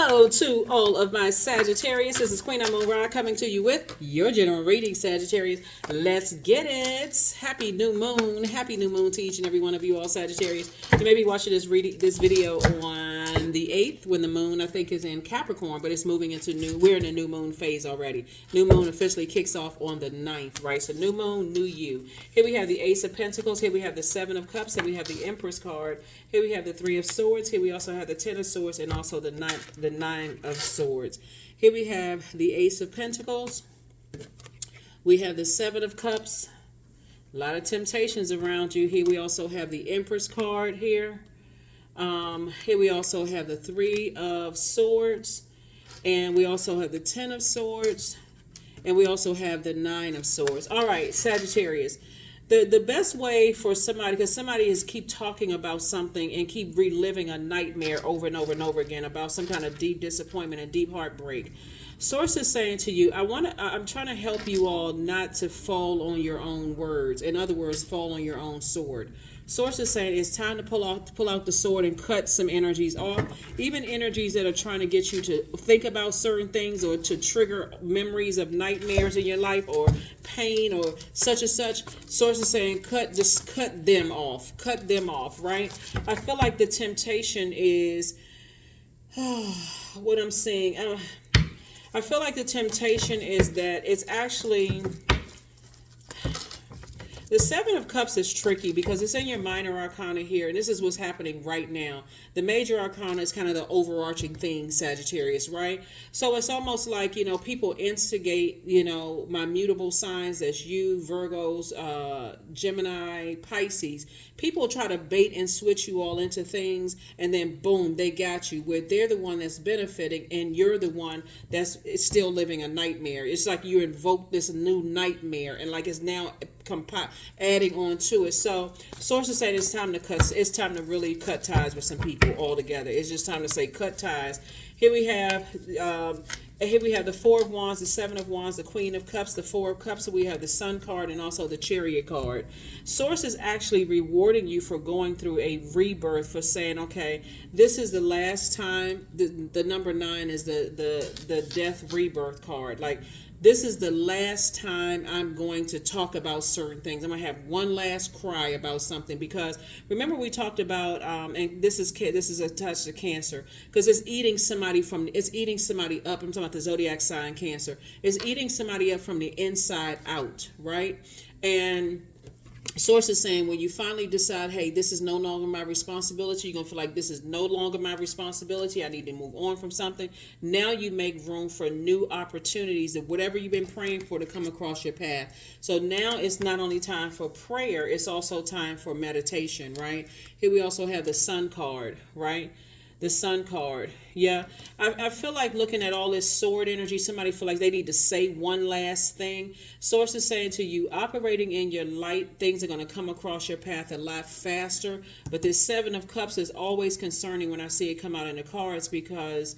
Hello to all of my Sagittarius. This is Queen Amun Ra coming to you with your general reading, Sagittarius. Let's get it. Happy new moon. Happy new moon to each and every one of you all Sagittarius. You may be watching this video on the 8th when the moon, I think, is in Capricorn, but it's moving into we're in a new moon phase already. New moon officially kicks off on the 9th, right? So new moon, new you. Here we have the Ace of Pentacles. Here we have the Seven of Cups. Here we have the Empress card. Here we have the Three of Swords. Here we also have the Ten of Swords and also the Nine of Swords. Here we have the Ace of Pentacles. We have the Seven of Cups. A lot of temptations around you. Here we also have the Empress card here. Here we also have the Three of Swords. And we also have the Ten of Swords. And we also have the Nine of Swords. All right, Sagittarius. The best way for somebody, because somebody is keep talking about something and keep reliving a nightmare over and over and over again about some kind of deep disappointment and deep heartbreak. Source is saying to you, I'm trying to help you all not to fall on your own words. In other words, fall on your own sword. Source is saying it's time to pull out the sword and cut some energies off, even energies that are trying to get you to think about certain things or to trigger memories of nightmares in your life or pain or such and such. Source is saying just cut them off, right? I feel like the temptation is what I'm seeing. I feel like the temptation is that it's actually... The Seven of Cups is tricky because it's in your minor arcana here, and this is what's happening right now. The major arcana is kind of the overarching thing, Sagittarius, right? So it's almost like, people instigate, my mutable signs, that's you, Virgos, Gemini, Pisces. People try to bait and switch you all into things, and then boom, they got you, where they're the one that's benefiting, and you're the one that's still living a nightmare. It's like you invoke this new nightmare, and like it's now adding on to it. So sources say it's time to really cut ties with some people altogether. It's just time to say cut ties. Here we have the Four of Wands, the Seven of Wands, the Queen of Cups, the Four of Cups. So we have the Sun card and also the Chariot card. Source is actually rewarding you for going through a rebirth, for saying, okay, this is the last time. The number 9 is the death rebirth card. Like, this is the last time I'm going to talk about certain things. I'm going to have one last cry about something, because remember we talked about, and this is attached to Cancer, because it's eating somebody up. I'm talking about the Zodiac sign Cancer. It's eating somebody up from the inside out, right? And Source is saying when you finally decide, hey, this is no longer my responsibility, you're going to feel like this is no longer my responsibility. I need to move on from something. Now you make room for new opportunities of whatever you've been praying for to come across your path. So now it's not only time for prayer, it's also time for meditation, right? Here we also have the Sun card, right? The Sun card. Yeah. I feel like looking at all this sword energy, somebody feel like they need to say one last thing. Source is saying to you, operating in your light, things are going to come across your path a lot faster. But this Seven of Cups is always concerning when I see it come out in the cards, because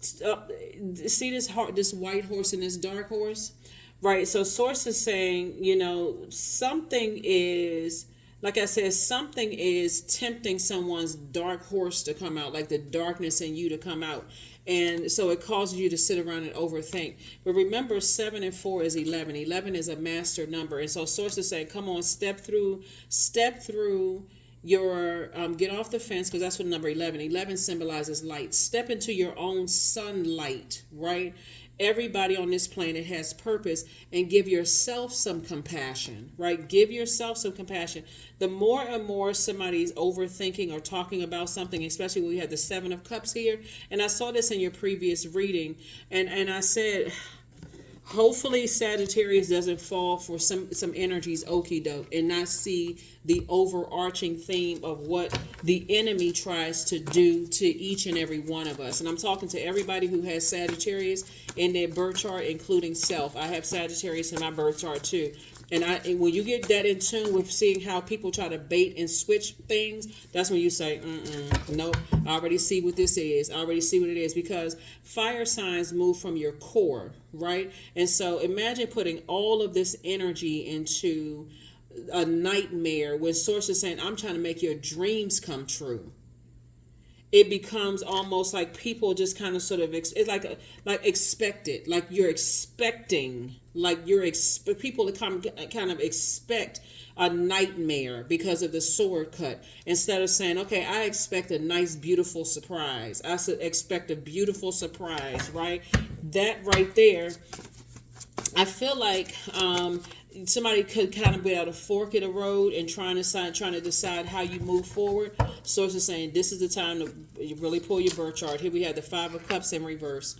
see this white horse and this dark horse, right? So Source is saying, something is... Like I said, something is tempting someone's dark horse to come out, like the darkness in you to come out. And so it causes you to sit around and overthink. But remember, 7 and 4 is 11. 11 is a master number. And so Source is saying, come on, step through your, get off the fence, because that's what number 11. 11 symbolizes light. Step into your own sunlight, right? Everybody on this planet has purpose, and give yourself some compassion, right? Give yourself some compassion. The more and more somebody's overthinking or talking about something, especially when we have the Seven of Cups here, and I saw this in your previous reading, and I said, hopefully Sagittarius doesn't fall for some energies okie doke and not see the overarching theme of what the enemy tries to do to each and every one of us. And I'm talking to everybody who has Sagittarius in their birth chart, including self. I have Sagittarius in my birth chart too. And when you get that in tune with seeing how people try to bait and switch things, that's when you say, nope, I already see what this is. I already see what it is, because fire signs move from your core, right? And so imagine putting all of this energy into a nightmare when Source is saying, I'm trying to make your dreams come true. it becomes almost like people just kind of sort of it's like expected, like you're expecting, like people kind of expect a nightmare because of the sword cut, instead of saying, okay, I expect a nice beautiful surprise. I expect a beautiful surprise, right? That right there, I feel like somebody could kind of be at a fork in the road and trying to decide how you move forward. Source is saying this is the time to really pull your birth chart. Here we have the Five of Cups in reverse.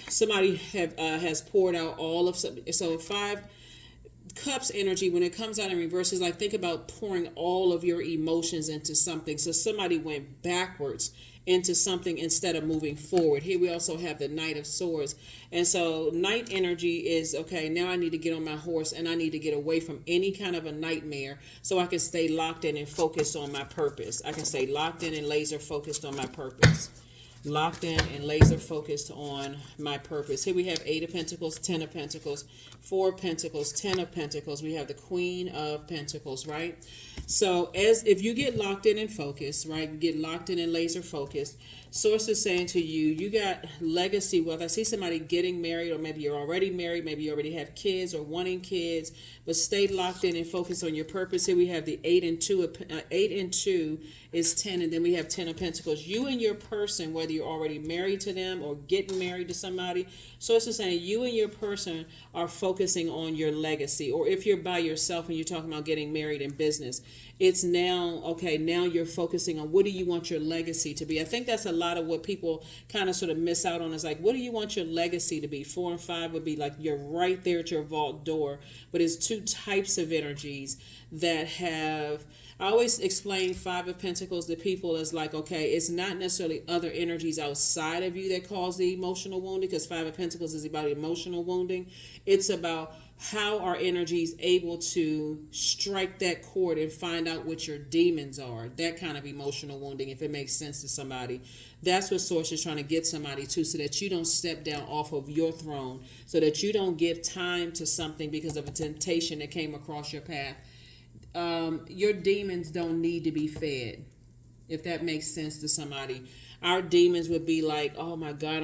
Somebody has poured out all of something. So Five Cups energy, when it comes out in reverse, is like, think about pouring all of your emotions into something. So somebody went backwards into something instead of moving forward. Here we also have the Knight of Swords. And so Knight energy is, okay, now I need to get on my horse and I need to get away from any kind of a nightmare so I can stay locked in and focused on my purpose. I can stay locked in and laser focused on my purpose. Locked in and laser focused on my purpose. Here we have 8 of Pentacles, 10 of Pentacles, 4 of Pentacles, 10 of Pentacles. We have the Queen of Pentacles, right? So if you get locked in and focused, right, you get locked in and laser focused, Source is saying to you, you got legacy wealth. I see somebody getting married, or maybe you're already married, maybe you already have kids or wanting kids, but stay locked in and focus on your purpose. Here we have the 8 and 2. 8 and 2 is 10, and then we have 10 of Pentacles. You and your person, whether you're already married to them or getting married to somebody, Source is saying you and your person are focusing on your legacy. Or if you're by yourself and you're talking about getting married in business, it's now, okay, now you're focusing on what do you want your legacy to be. I think that's a lot of what people kind of sort of miss out on, is like, what do you want your legacy to be? 4 and 5 would be like you're right there at your vault door. But it's 2 types of energies that have, I always explain 5 of Pentacles to people as like, okay, it's not necessarily other energies outside of you that cause the emotional wounding, because 5 of Pentacles is about emotional wounding. It's about how are energies able to strike that chord and find out what your demons are. That kind of emotional wounding, if it makes sense to somebody. That's what Source is trying to get somebody to, so that you don't step down off of your throne, so that you don't give time to something because of a temptation that came across your path. Your demons don't need to be fed, if that makes sense to somebody. Our demons would be like, oh my God,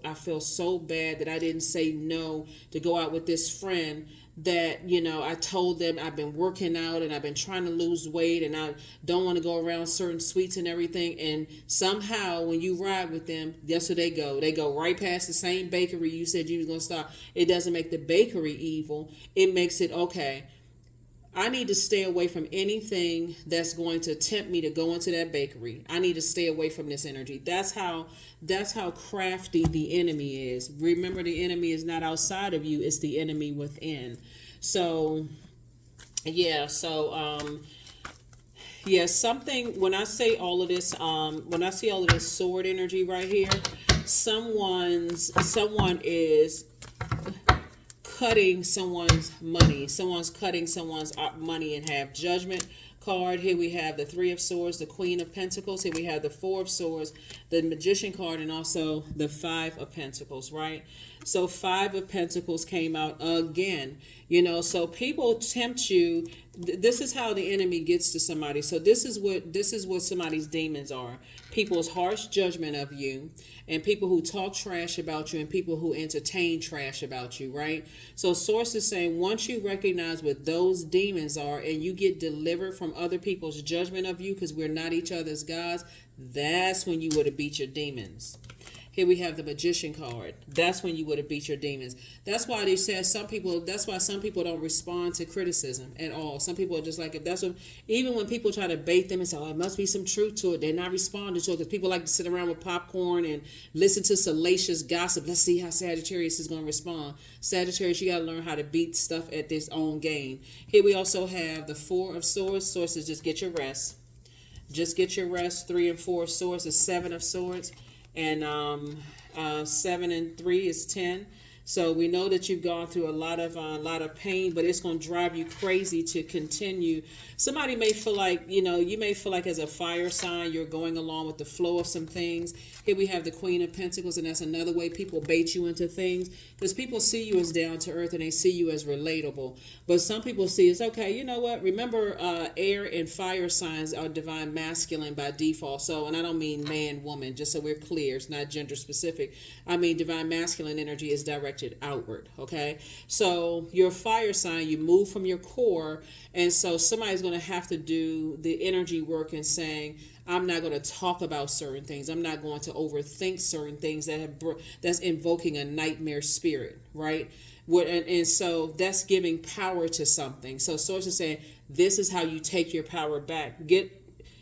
I feel so bad that I didn't say no to go out with this friend that, you know, I told them I've been working out and I've been trying to lose weight and I don't want to go around certain sweets and everything. And somehow when you ride with them, guess where they go? They go right past the same bakery you said you was going to stop. It doesn't make the bakery evil. It makes it, okay, I need to stay away from anything that's going to tempt me to go into that bakery. I need to stay away from this energy. That's how crafty the enemy is. Remember, the enemy is not outside of you, it's the enemy within. So yeah, something, when I say all of this, when I see all of this sword energy right here, someone is cutting someone's money. Someone's cutting someone's money in half. Judgment card. Here we have the 3 of Swords, the Queen of Pentacles. Here we have the 4 of Swords, the Magician card, and also the 5 of Pentacles, right? So 5 of Pentacles came out again. You know, so people tempt you. This is how the enemy gets to somebody. So this is what somebody's demons are. People's harsh judgment of you, and people who talk trash about you, and people who entertain trash about you, right? So Source is saying, once you recognize what those demons are and you get delivered from other people's judgment of you, because we're not each other's gods, that's when you would have beat your demons. Here we have the Magician card. That's when you would have beat your demons. That's why they said that's why some people don't respond to criticism at all. Some people are just like, if that's what, even when people try to bait them and say, oh, it must be some truth to it, they're not responding to it, because people like to sit around with popcorn and listen to salacious gossip. Let's see how Sagittarius is going to respond. Sagittarius, you got to learn how to beat stuff at this own game. Here we also have the 4 of Swords. Source is just get your rest. Just get your rest. 3 and 4 of Swords is 7 of Swords. And 7 and 3 is 10. So we know that you've gone through a lot of pain, but it's going to drive you crazy to continue. Somebody may feel like, you may feel like as a fire sign, you're going along with the flow of some things. Here we have the Queen of Pentacles, and that's another way people bait you into things, because people see you as down to earth and they see you as relatable. But some people see it's okay. You know what? Remember, air and fire signs are divine masculine by default. So, and I don't mean man, woman, just so we're clear. It's not gender specific. I mean, divine masculine energy is directed outward. Okay. So your fire sign, you move from your core. And so somebody's going to have to do the energy work and saying, I'm not going to talk about certain things. I'm not going to overthink certain things that's invoking a nightmare spirit, right? And so that's giving power to something. So Source is saying, this is how you take your power back. Get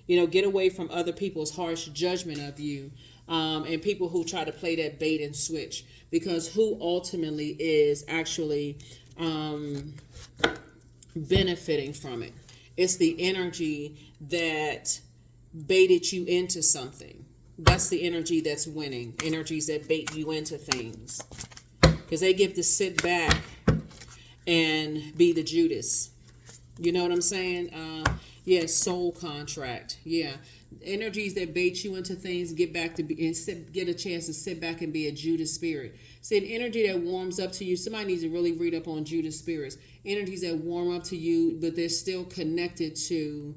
away from other people's harsh judgment of you, and people who try to play that bait and switch, because who ultimately is actually benefiting from it? It's the energy that baited you into something. That's the energy that's winning. Energies that bait you into things, because they get to sit back and be the Judas. You know what I'm saying? Soul contract. Yeah, energies that bait you into things get back to be and get a chance to sit back and be a Judas spirit. See, an energy that warms up to you. Somebody needs to really read up on Judas spirits. Energies that warm up to you, but they're still connected to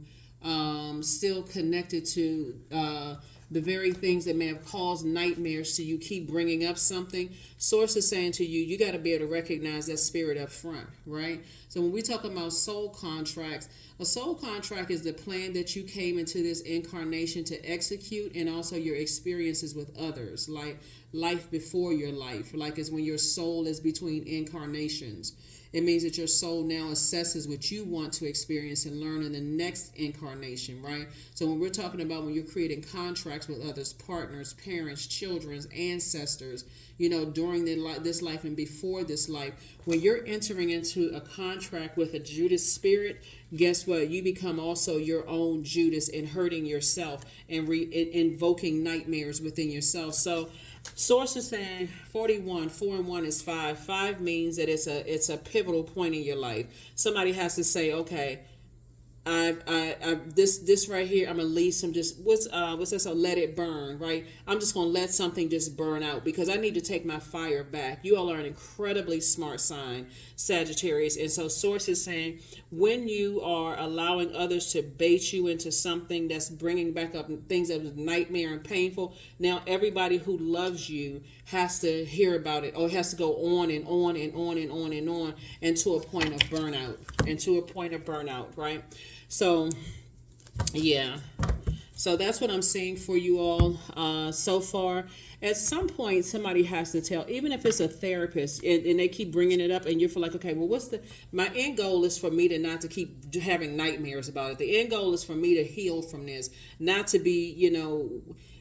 the very things that may have caused nightmares to you. Keep bringing up something. Source is saying to you, you got to be able to recognize that spirit up front, right? So when we talk about soul contracts, a soul contract is the plan that you came into this incarnation to execute, and also your experiences with others, like life before your life. Like it's when your soul is between incarnations. It means that your soul now assesses what you want to experience and learn in the next incarnation, right? So when we're talking about when you're creating contracts with others, partners, parents, children, ancestors, during this life and before this life, when you're entering into a contract with a Judas spirit, guess what? You become also your own Judas and hurting yourself and invoking nightmares within yourself. So Source is saying 41, 4 and 1 is 5. 5 means that it's a pivotal point in your life. Somebody has to say, okay, this right here, I'm gonna leave some what's that? So let it burn, right? I'm just gonna let something just burn out, because I need to take my fire back. You all are an incredibly smart sign, Sagittarius, and so Source is saying, when you are allowing others to bait you into something that's bringing back up things that was nightmare and painful, now everybody who loves you has to hear about it, or has to go on and on and on and on and on, and to a point of burnout, right? So, yeah. So that's what I'm seeing for you all so far. At some point, somebody has to tell, even if it's a therapist, and they keep bringing it up, and you feel like, okay, well, my end goal is for me to not to keep having nightmares about it. The end goal is for me to heal from this, not to be,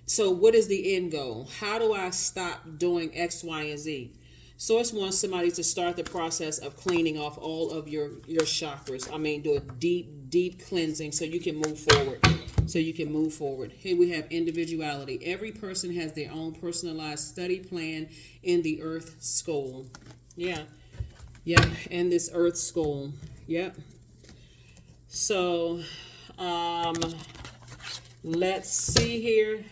so what is the end goal? How do I stop doing X, Y, and Z? Source wants somebody to start the process of cleaning off all of your chakras. Do a deep cleansing so you can move forward. Here we have individuality. Every person has their own personalized study plan in the Earth School. Yeah. In this Earth School. Yep. So, let's see here.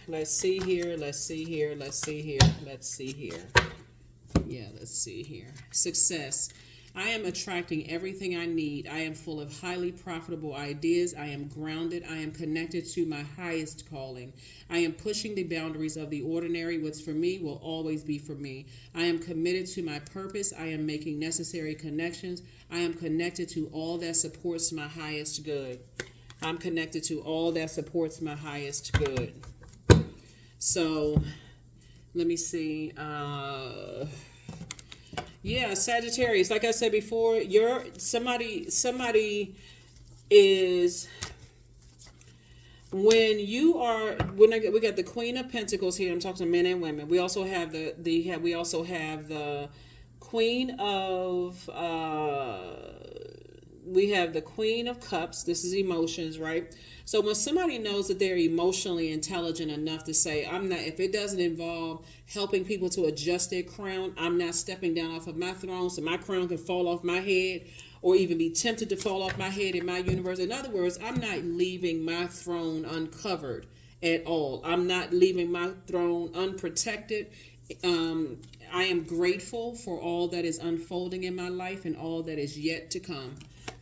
Yeah, let's see here. Success. I am attracting everything I need. I am full of highly profitable ideas. I am grounded. I am connected to my highest calling. I am pushing the boundaries of the ordinary. What's for me will always be for me. I am committed to my purpose. I am making necessary connections. I am connected to all that supports my highest good. I'm connected to all that supports my highest good. So, let me see. Yeah, Sagittarius, like I said before, somebody is, when we got the Queen of Pentacles here. I'm talking to men and women. We also have the Queen of we have the Queen of Cups. This is emotions, right? So when somebody knows that they're emotionally intelligent enough to say, I'm not, if it doesn't involve helping people to adjust their crown, I'm not stepping down off of my throne so my crown can fall off my head or even be tempted to fall off my head in my universe. In other words, I'm not leaving my throne uncovered at all. I'm not leaving my throne unprotected. I am grateful for all that is unfolding in my life and all that is yet to come.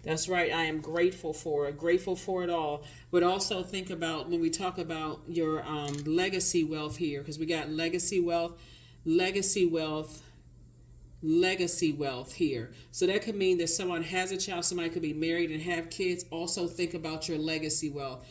That's right. I am grateful for it all. But also think about when we talk about your legacy wealth here, because we got legacy wealth here. So that could mean that someone has a child, somebody could be married and have kids. Also think about your legacy wealth.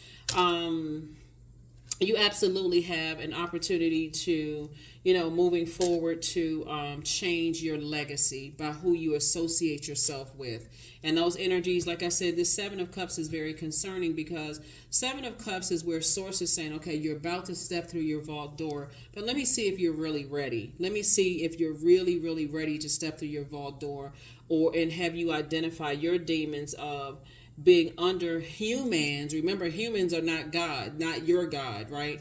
You absolutely have an opportunity to, moving forward to change your legacy by who you associate yourself with. And those energies, like I said, this Seven of Cups is very concerning because Seven of Cups is where Source is saying, okay, you're about to step through your vault door, but let me see if you're really ready. Let me see if you're really, really ready to step through your vault door, and have you identify your demons of being under humans. Remember, humans are not God, not your God, right?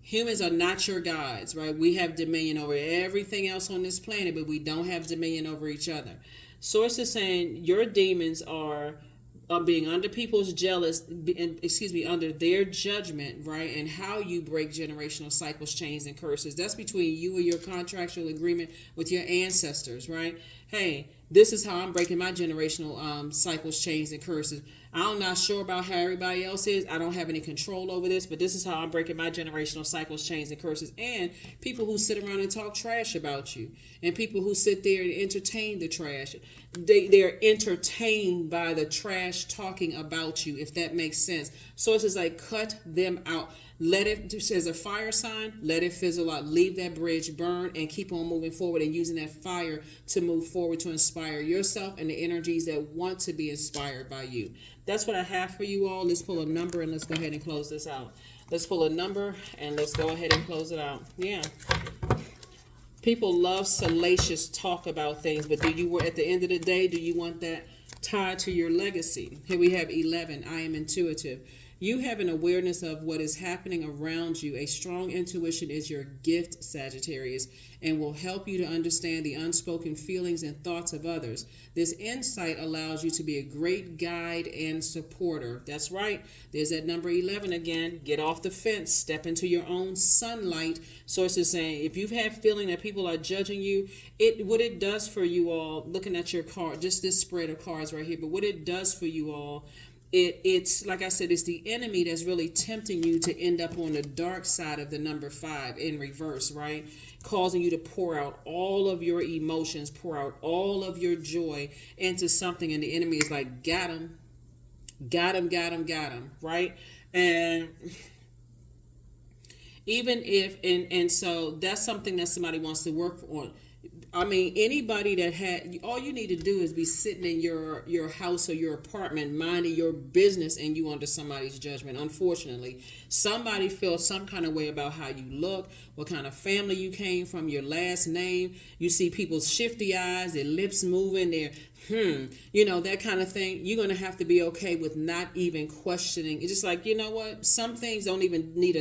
Humans are not your gods, right? We have dominion over everything else on this planet, but we don't have dominion over each other. Source is saying your demons are being under people's under their judgment, right? And how you break generational cycles, chains, and curses. That's between you and your contractual agreement with your ancestors, right? Hey, this is how I'm breaking my generational cycles, chains, and curses. I'm not sure about how everybody else is. I don't have any control over this, but this is how I'm breaking my generational cycles, chains, and curses. And people who sit around and talk trash about you, and people who sit there and entertain the trash. They're entertained by the trash talking about you, if that makes sense. So it's just like, cut them out. Let it, as a fire sign, let it fizzle out. Leave that bridge burn and keep on moving forward and using that fire to move forward to inspire yourself and the energies that want to be inspired by you. That's what I have for you all. Let's pull a number and let's go ahead and close this out. Let's pull a number and let's go ahead and close it out. Yeah. People love salacious talk about things, but at the end of the day, do you want that tied to your legacy? Here we have 11. I am intuitive. You have an awareness of what is happening around you. A strong intuition is your gift, Sagittarius, and will help you to understand the unspoken feelings and thoughts of others. This insight allows you to be a great guide and supporter. That's right. There's that number 11 again. Get off the fence. Step into your own sunlight. Source is saying, if you've had feeling that people are judging you, what it does for you all, looking at your card, just this spread of cards right here, but what it does for you all, it's like I said, it's the enemy that's really tempting you to end up on the dark side of the number 5 in reverse, right? Causing you to pour out all of your emotions, pour out all of your joy into something, and the enemy is like, got him, right? And even if, and so that's something that somebody wants to work on. I mean, anybody that all you need to do is be sitting in your house or your apartment, minding your business, and you under somebody's judgment. Unfortunately, somebody feels some kind of way about how you look, what kind of family you came from, your last name. You see people's shifty eyes, their lips moving, that kind of thing. You're going to have to be okay with not even questioning. It's just like, you know what? Some things don't even need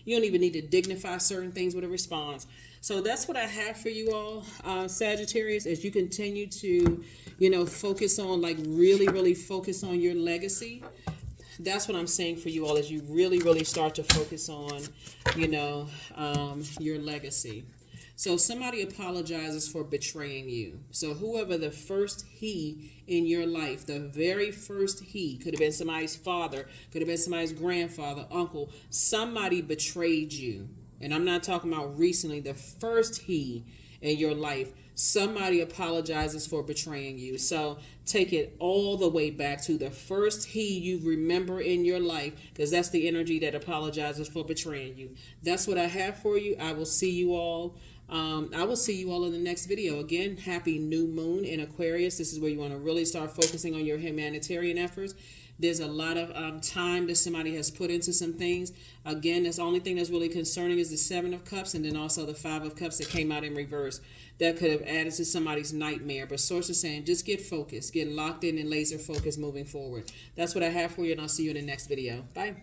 you don't even need to dignify certain things with a response. So that's what I have for you all, Sagittarius, as you continue to, focus on, like really, really focus on your legacy. That's what I'm saying for you all, as you really, really start to focus on, your legacy. So somebody apologizes for betraying you. So whoever the first he in your life, the very first he, could have been somebody's father, could have been somebody's grandfather, uncle, somebody betrayed you. And I'm not talking about recently, the first he in your life, somebody apologizes for betraying you. So take it all the way back to the first he you remember in your life, because that's the energy that apologizes for betraying you. That's what I have for you. I will see you all. In the next video. Again, happy new moon in Aquarius. This is where you want to really start focusing on your humanitarian efforts. There's a lot of time that somebody has put into some things. Again, that's the only thing that's really concerning is the Seven of Cups, and then also the Five of Cups that came out in reverse. That could have added to somebody's nightmare. But Source is saying, just get focused, get locked in and laser focused moving forward. That's what I have for you, and I'll see you in the next video. Bye.